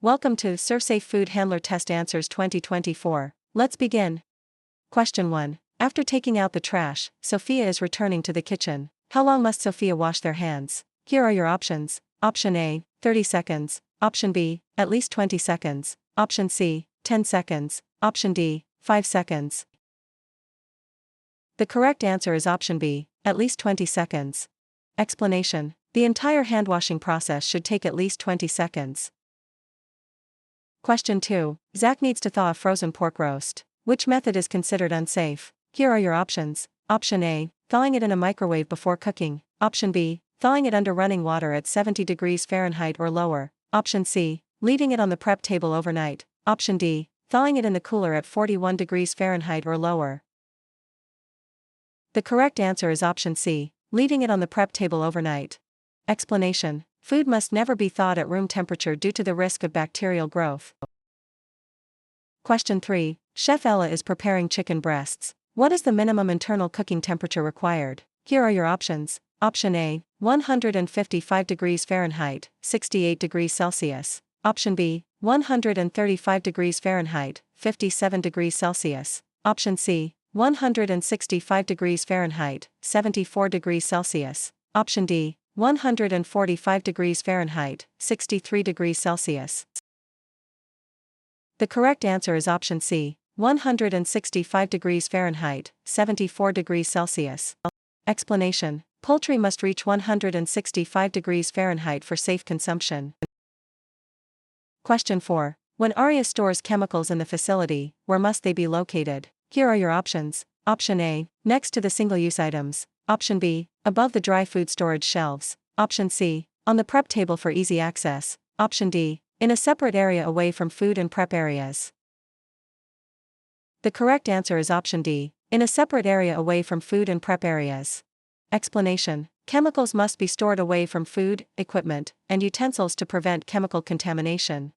Welcome to ServSafe Food Handler Test Answers 2024. Let's begin. Question 1. After taking out the trash, Sophia is returning to the kitchen. How long must Sophia wash their hands? Here are your options. Option A, 30 seconds. Option B, at least 20 seconds. Option C, 10 seconds. Option D, 5 seconds. The correct answer is option B, at least 20 seconds. Explanation. The entire handwashing process should take at least 20 seconds. Question 2. Zach needs to thaw a frozen pork roast. Which method is considered unsafe? Here are your options. Option A, thawing it in a microwave before cooking. Option B, thawing it under running water at 70 degrees Fahrenheit or lower. Option C, leaving it on the prep table overnight. Option D, thawing it in the cooler at 41 degrees Fahrenheit or lower. The correct answer is option C, leaving it on the prep table overnight. Explanation. Food must never be thawed at room temperature due to the risk of bacterial growth. Question 3. Chef Ella is preparing chicken breasts. What is the minimum internal cooking temperature required? Here are your options. Option A, 155 degrees Fahrenheit, 68 degrees Celsius. Option B, 135 degrees Fahrenheit, 57 degrees Celsius. Option C, 165 degrees Fahrenheit, 74 degrees Celsius. Option D, 145 degrees Fahrenheit, 63 degrees Celsius. The correct answer is option C, 165 degrees Fahrenheit, 74 degrees Celsius. Explanation. Poultry must reach 165 degrees Fahrenheit for safe consumption. Question 4. When Aria stores chemicals in the facility, where must they be located? Here are your options. Option A, next to the single-use items. Option B, above the dry food storage shelves. Option C, on the prep table for easy access. Option D, in a separate area away from food and prep areas. The correct answer is option D, in a separate area away from food and prep areas. Explanation. Chemicals must be stored away from food, equipment, and utensils to prevent chemical contamination.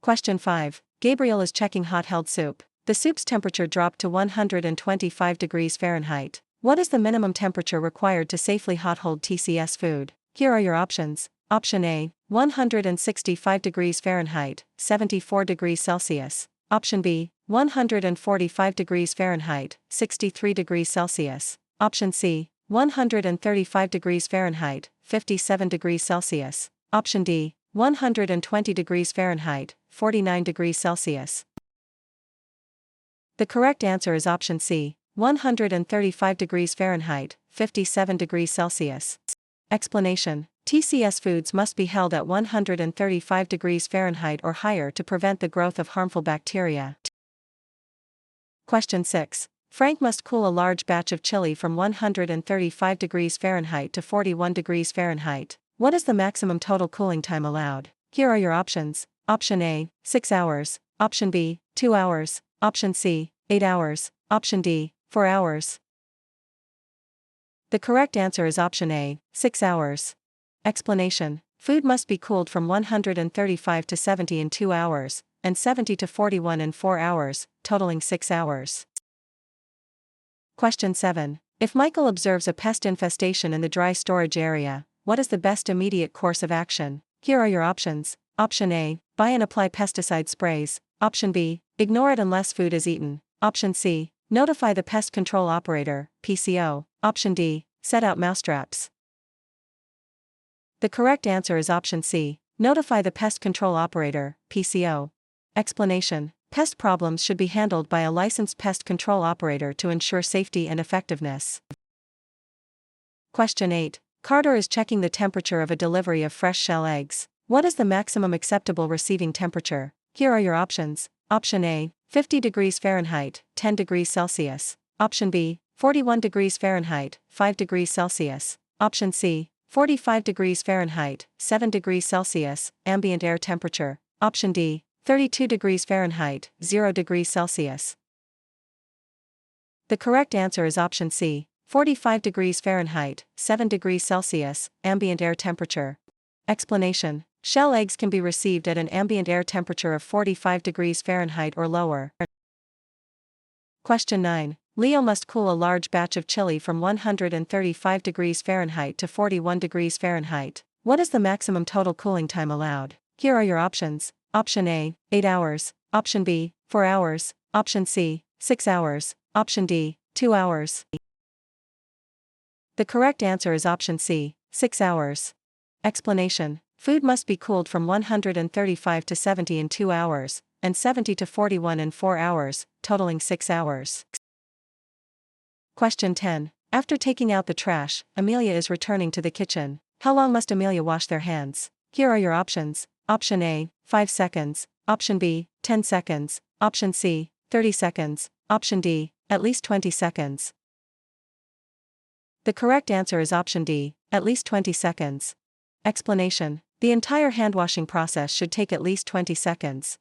Question 5. Gabriel is checking hot-held soup. The soup's temperature dropped to 125 degrees Fahrenheit. What is the minimum temperature required to safely hot-hold TCS food? Here are your options. Option A, 165 degrees Fahrenheit, 74 degrees Celsius. Option B, 145 degrees Fahrenheit, 63 degrees Celsius. Option C, 135 degrees Fahrenheit, 57 degrees Celsius. Option D, 120 degrees Fahrenheit, 49 degrees Celsius. The correct answer is option C, 135 degrees Fahrenheit, 57 degrees Celsius. Explanation. TCS foods must be held at 135 degrees Fahrenheit or higher to prevent the growth of harmful bacteria. Question 6. Frank must cool a large batch of chili from 135 degrees Fahrenheit to 41 degrees Fahrenheit. What is the maximum total cooling time allowed? Here are your options. Option A, 6 hours. Option B, 2 hours. Option C, 8 hours. Option D, 4 hours. The correct answer is option A, 6 hours. Explanation. Food must be cooled from 135 to 70 in 2 hours, and 70 to 41 in 4 hours, totaling 6 hours. Question 7. If Michael observes a pest infestation in the dry storage area, what is the best immediate course of action? Here are your options. Option A, buy and apply pesticide sprays. Option B, ignore it unless food is eaten. Option C, notify the pest control operator, PCO. Option D, set out mousetraps. The correct answer is option C, notify the pest control operator, PCO. Explanation. Pest problems should be handled by a licensed pest control operator to ensure safety and effectiveness. Question 8. Carter is checking the temperature of a delivery of fresh shell eggs. What is the maximum acceptable receiving temperature? Here are your options. Option A, 50 degrees Fahrenheit, 10 degrees Celsius. Option B, 41 degrees Fahrenheit, 5 degrees Celsius. Option C, 45 degrees Fahrenheit, 7 degrees Celsius, ambient air temperature. Option D, 32 degrees Fahrenheit, 0 degrees Celsius. The correct answer is option C, 45 degrees Fahrenheit, 7 degrees Celsius, ambient air temperature. Explanation. Shell eggs can be received at an ambient air temperature of 45 degrees Fahrenheit or lower. Question 9. Leo must cool a large batch of chili from 135 degrees Fahrenheit to 41 degrees Fahrenheit. What is the maximum total cooling time allowed? Here are your options. Option A, 8 hours. Option B, 4 hours. Option C, 6 hours. Option D, 2 hours. The correct answer is option C, 6 hours. Explanation: food must be cooled from 135 to 70 in 2 hours, and 70 to 41 in 4 hours, totaling 6 hours. Question 10. After taking out the trash, Amelia is returning to the kitchen. How long must Amelia wash their hands? Here are your options. Option A, 5 seconds. Option B, 10 seconds. Option C, 30 seconds. Option D, at least 20 seconds. The correct answer is option D, at least 20 seconds. Explanation: the entire handwashing process should take at least 20 seconds.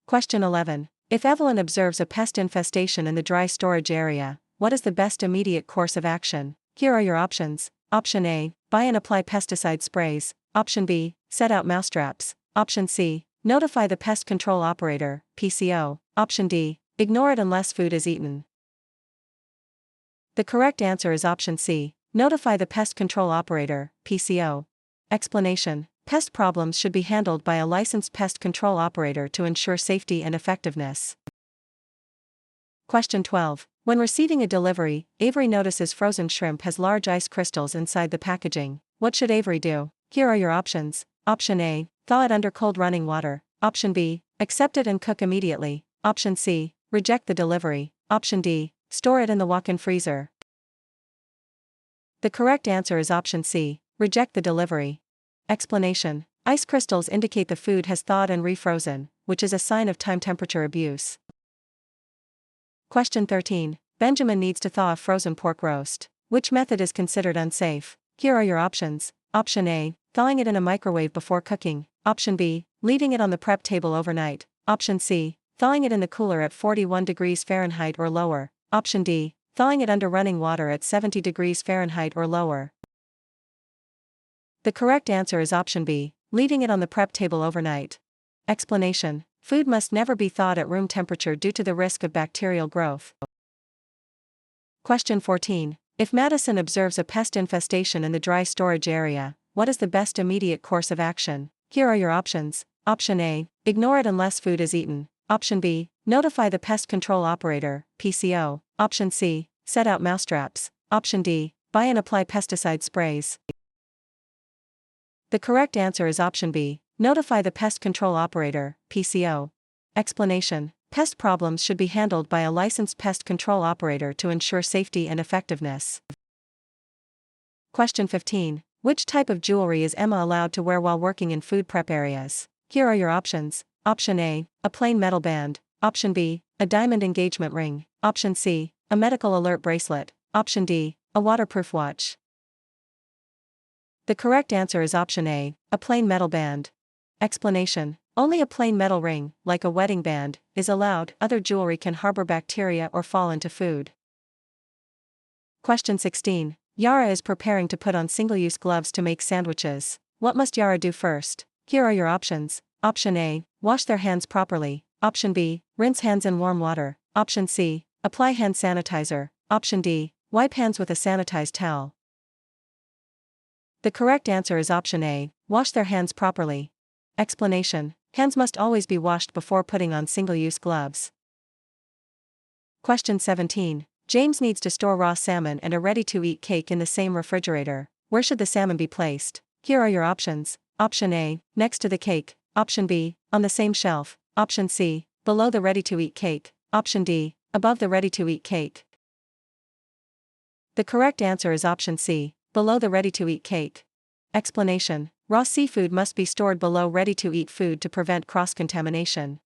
Question 11. If Evelyn observes a pest infestation in the dry storage area, what is the best immediate course of action? Here are your options. Option A, buy and apply pesticide sprays. Option B, set out mousetraps. Option C, notify the pest control operator, PCO. Option D, ignore it unless food is eaten. The correct answer is option C, notify the pest control operator, PCO. Explanation: pest problems should be handled by a licensed pest control operator to ensure safety and effectiveness. Question 12. When receiving a delivery, Avery notices frozen shrimp has large ice crystals inside the packaging. What should Avery do? Here are your options. Option A, thaw it under cold running water. Option B, accept it and cook immediately. Option C, reject the delivery. Option D, store it in the walk-in freezer. The correct answer is option C, reject the delivery. Explanation: ice crystals indicate the food has thawed and refrozen, which is a sign of time-temperature abuse. Question 13. Benjamin needs to thaw a frozen pork roast. Which method is considered unsafe? Here are your options. Option A, thawing it in a microwave before cooking. Option B, leaving it on the prep table overnight. Option C, thawing it in the cooler at 41 degrees Fahrenheit or lower. Option D, thawing it under running water at 70 degrees Fahrenheit or lower. The correct answer is option B, leaving it on the prep table overnight. Explanation: food must never be thawed at room temperature due to the risk of bacterial growth. Question 14. If Madison observes a pest infestation in the dry storage area, what is the best immediate course of action? Here are your options. Option A, ignore it unless food is eaten. Option B, notify the pest control operator, PCO. Option C, set out mousetraps. Option D, buy and apply pesticide sprays. The correct answer is option B, notify the pest control operator, PCO. Explanation: pest problems should be handled by a licensed pest control operator to ensure safety and effectiveness. Question 15. Which type of jewelry is Emma allowed to wear while working in food prep areas? Here are your options. Option A, a plain metal band. Option B, a diamond engagement ring. Option C, a medical alert bracelet. Option D, a waterproof watch. The correct answer is option A, a plain metal band. Explanation: only a plain metal ring, like a wedding band, is allowed. Other jewelry can harbor bacteria or fall into food. Question 16. Yara is preparing to put on single-use gloves to make sandwiches. What must Yara do first? Here are your options. Option A, wash their hands properly. Option B, rinse hands in warm water. Option C, apply hand sanitizer. Option D, wipe hands with a sanitized towel. The correct answer is option A, wash their hands properly. Explanation: hands must always be washed before putting on single-use gloves. Question 17. James needs to store raw salmon and a ready-to-eat cake in the same refrigerator. Where should the salmon be placed? Here are your options. Option A, next to the cake. Option B, on the same shelf. Option C, below the ready-to-eat cake. Option D, above the ready-to-eat cake. The correct answer is option C, below the ready-to-eat cake. Explanation: raw seafood must be stored below ready-to-eat food to prevent cross-contamination.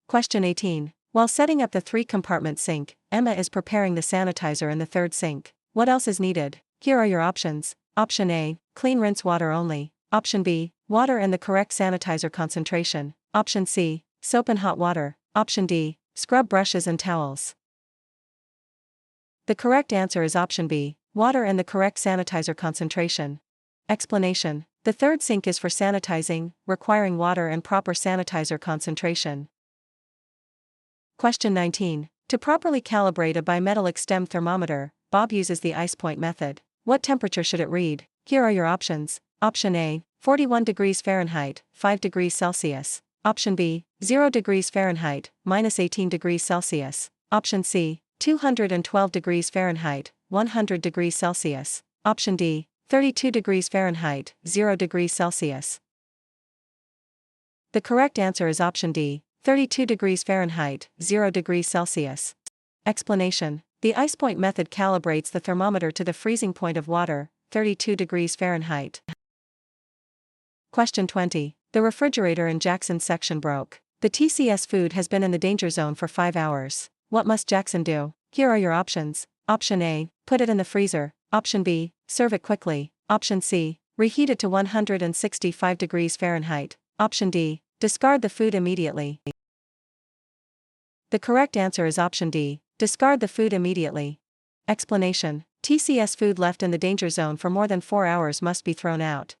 Question 18. While setting up the 3-compartment sink, Emma is preparing the sanitizer in the 3rd sink. What else is needed? Here are your options. Option A, clean rinse water only. Option B, water and the correct sanitizer concentration. Option C, soap and hot water. Option D, scrub brushes and towels. The correct answer is option B, water and the correct sanitizer concentration. Explanation: the 3rd sink is for sanitizing, requiring water and proper sanitizer concentration. Question 19. To properly calibrate a bimetallic stem thermometer, Bob uses the ice point method. What temperature should it read? Here are your options. Option A, 41 degrees Fahrenheit, 5 degrees Celsius. Option B, 0 degrees Fahrenheit, minus 18 degrees Celsius. Option C, 212 degrees Fahrenheit, 100 degrees Celsius. Option D, 32 degrees Fahrenheit, 0 degrees Celsius. The correct answer is option D, 32 degrees Fahrenheit, 0 degrees Celsius. Explanation: the ice point method calibrates the thermometer to the freezing point of water, 32 degrees Fahrenheit. Question 20. The refrigerator in Jackson's section broke. The TCS food has been in the danger zone for 5 hours. What must Jackson do? Here are your options. Option A, put it in the freezer. Option B, serve it quickly. Option C, reheat it to 165 degrees Fahrenheit. Option D, discard the food immediately. The correct answer is option D, discard the food immediately. Explanation: TCS food left in the danger zone for more than 4 hours must be thrown out.